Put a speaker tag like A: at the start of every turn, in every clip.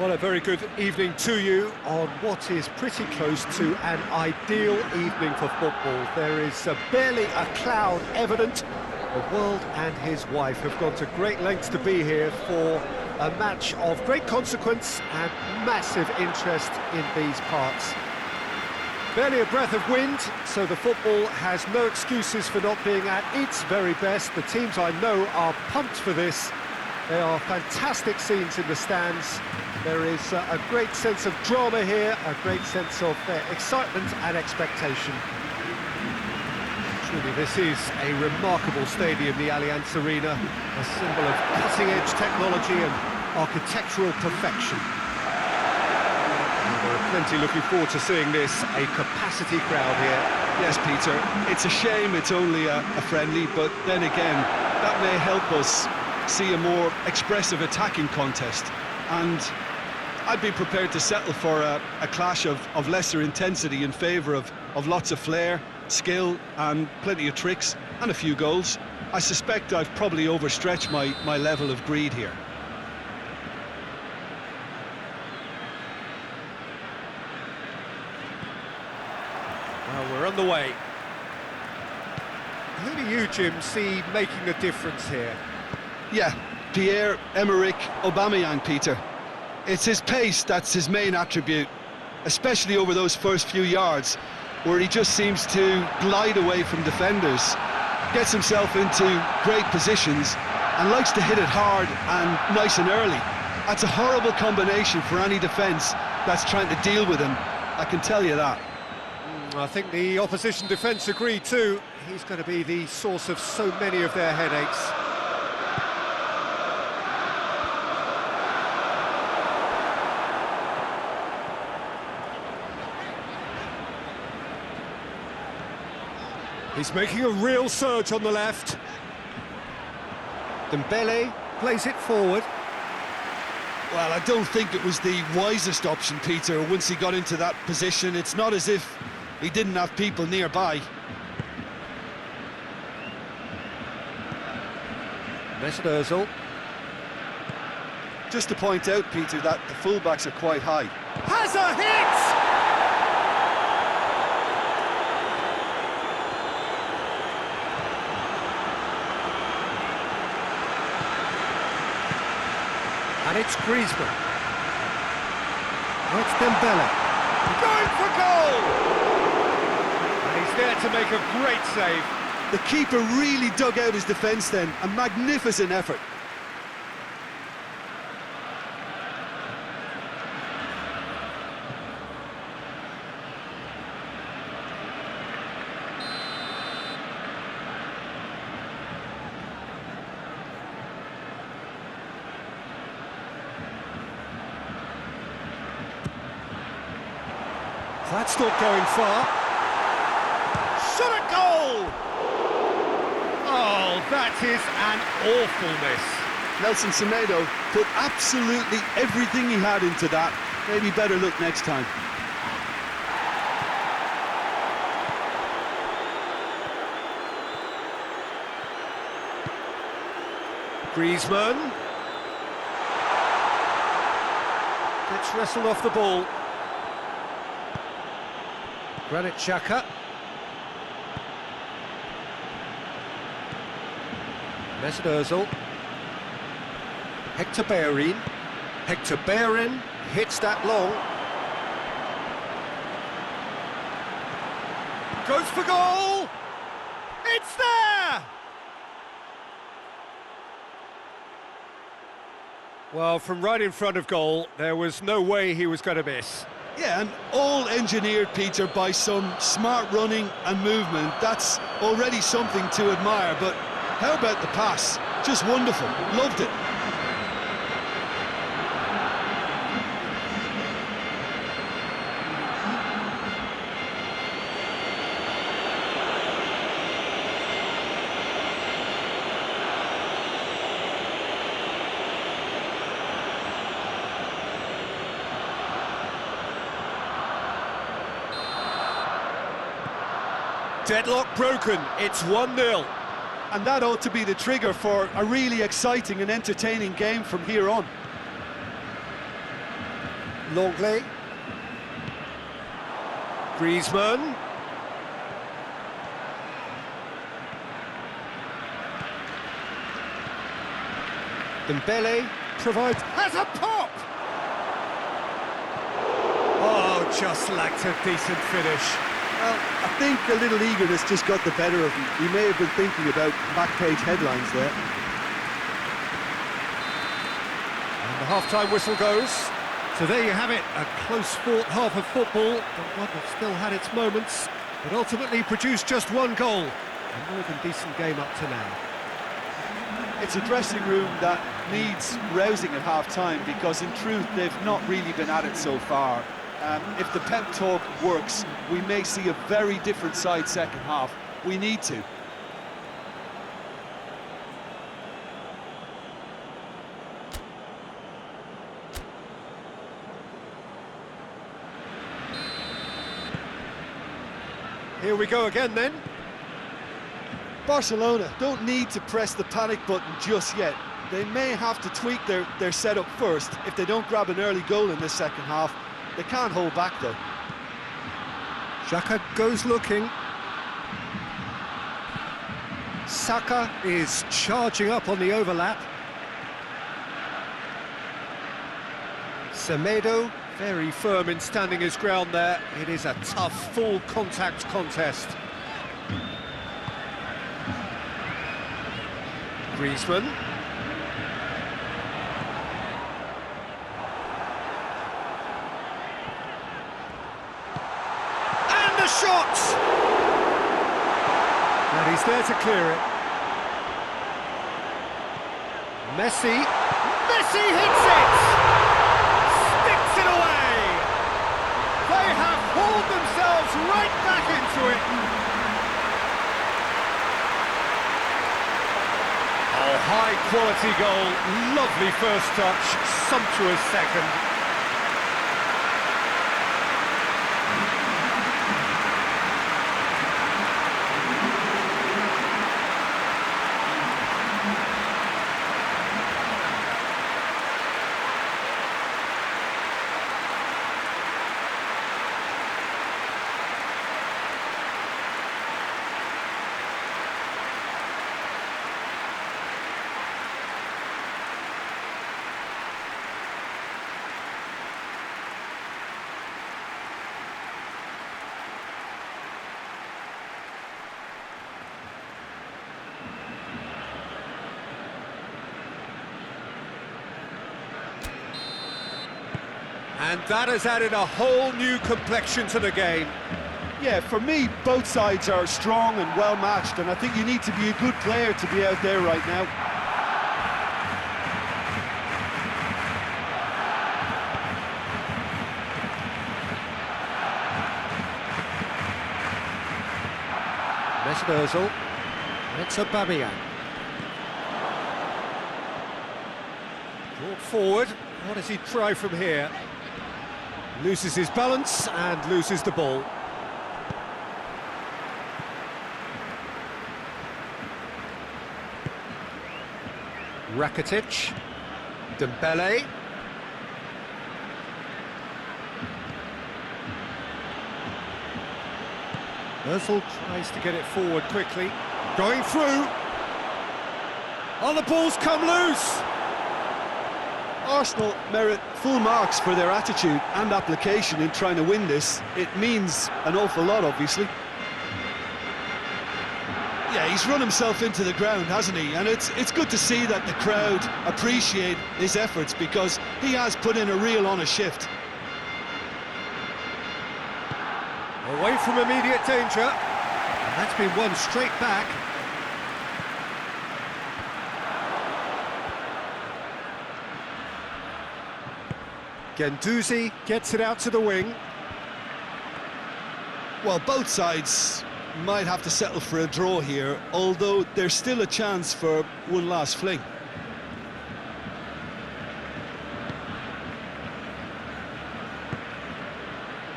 A: Well, a very good evening to you on what is pretty close to an ideal evening for football. There is barely a cloud evident. The world and his wife have gone to great lengths to be here for a match of great consequence and massive interest in these parts. Barely a breath of wind, so the football has no excuses for not being at its very best. The teams I know are pumped for this. There are fantastic scenes in the stands. There is a great sense of drama here, a great sense of excitement and expectation. Truly, this is a remarkable stadium, the Allianz Arena, a symbol of cutting-edge technology and architectural perfection. There are plenty looking forward to seeing this, a capacity crowd here.
B: Yes, Peter, it's a shame it's only a friendly, but then again, that may help us see a more expressive attacking contest. And I'd be prepared to settle for a clash of lesser intensity in favour of lots of flair, skill and plenty of tricks and a few goals. I suspect I've probably overstretched my level of greed here.
A: Well, we're on the way. Who do you, Jim, see making a difference here?
B: Yeah, Pierre-Emerick Aubameyang, Peter. It's his pace that's his main attribute, especially over those first few yards, where he just seems to glide away from defenders, gets himself into great positions, and likes to hit it hard and nice and early. That's a horrible combination for any defence that's trying to deal with him, I can tell you that.
A: I think the opposition defence agree too. He's going to be the source of so many of their headaches. He's making a real surge on the left. Dembele plays it forward.
B: Well, I don't think it was the wisest option, Peter, once he got into that position. It's not as if he didn't have people nearby.
A: Mesut Ozil.
B: Just to point out, Peter, that the fullbacks are quite high.
A: Has a hit! And it's Griezmann. It's Dembele. Going for goal! And he's there to make a great save.
B: The keeper really dug out his defence then. A magnificent effort.
A: That's not going far. Shot at goal! Oh, that is an awful miss.
B: Nelson Semedo put absolutely everything he had into that. Maybe better look next time.
A: Griezmann. Gets wrestled off the ball. Granit Xhaka. Mesut Ozil. Hector Bellerin. Hector Bellerin hits that long. Goes for goal! It's there! Well, from right in front of goal, there was no way he was going to miss.
B: Yeah, and all engineered, Peter, by some smart running and movement. That's already something to admire, but how about the pass? Just wonderful. Loved it.
A: Deadlock broken, it's 1-0.
B: And that ought to be the trigger for a really exciting and entertaining game from here on.
A: Longley. Griezmann. Dembele provides... has a pop! Oh, just lacked a decent finish.
B: Well, I think a little eagerness just got the better of him. He may have been thinking about back-page headlines there.
A: And the half-time whistle goes. So there you have it, a close-fought half of football, but one that still had its moments, but ultimately produced just one goal. A more than decent game up to now.
C: It's a dressing room that needs rousing at half-time because in truth they've not really been at it so far. If the pep talk works, we may see a very different side second half. We need to.
A: Here we go again then.
B: Barcelona don't need to press the panic button just yet. They may have to tweak their setup first. If they don't grab an early goal in this second half, they can't hold back though.
A: Xhaka goes looking. Saka is charging up on the overlap. Semedo, very firm in standing his ground there. It is a tough, full contact contest. Griezmann. And the shot! And he's there to clear it. Messi hits it! Sticks it away! They have hauled themselves right back into it. Oh, high-quality goal, lovely first touch, sumptuous second. And that has added a whole new complexion to the game.
B: Yeah, for me, both sides are strong and well-matched, and I think you need to be a good player to be out there right now.
A: Mesut Ozil, it's Aubameyang. Brought forward, what does he try from here? Loses his balance and loses the ball. Rakitic, Dembele. Ozil tries to get it forward quickly. Going through. Oh, the ball's come loose.
B: Arsenal merit full marks for their attitude and application in trying to win this. It means an awful lot, obviously. Yeah, he's run himself into the ground, hasn't he? And it's good to see that the crowd appreciate his efforts because he has put in a real honest shift.
A: Away from immediate danger. And that's been won straight back. Guendouzi gets it out to the wing.
B: Well, both sides might have to settle for a draw here, although there's still a chance for one last fling.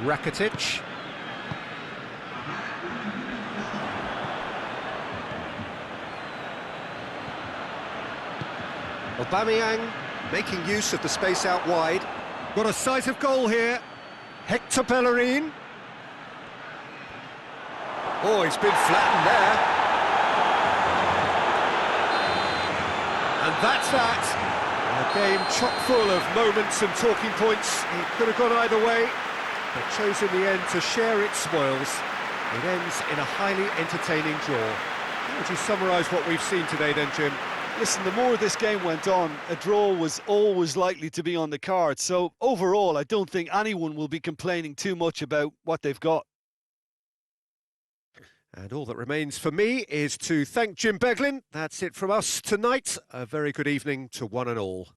A: Rakitic. Aubameyang making use of the space out wide. Got a sight of goal here. Hector Bellerin. Oh, he's been flattened there. And that's that. A game chock full of moments and talking points. It could have gone either way, but chose in the end to share its spoils. It ends in a highly entertaining draw. How would you summarise what we've seen today then, Jim?
C: Listen, the more this game went on, a draw was always likely to be on the card. So overall, I don't think anyone will be complaining too much about what they've got.
A: And all that remains for me is to thank Jim Beglin. That's it from us tonight. A very good evening to one and all.